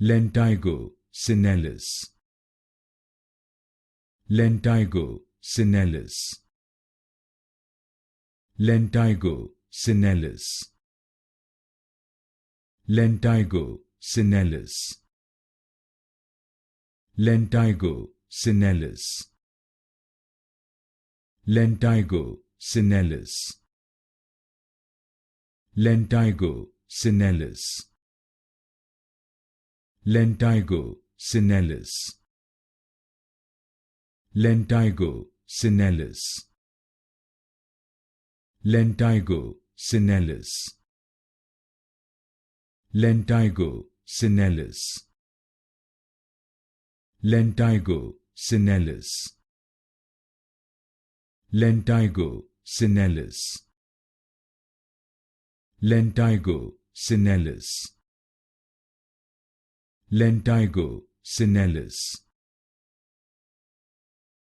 Lentigo Senilis. Lentigo Senilis. Lentigo Senilis. Lentigo Senilis. Lentigo Senilis. Lentigo Senilis. Lentigo Senilis. Lentigo Senilis. Lentigo Senilis. Lentigo Senilis. Lentigo Senilis. Lentigo Senilis. Lentigo Senilis. Lentigo Senilis. Lentigo Senilis.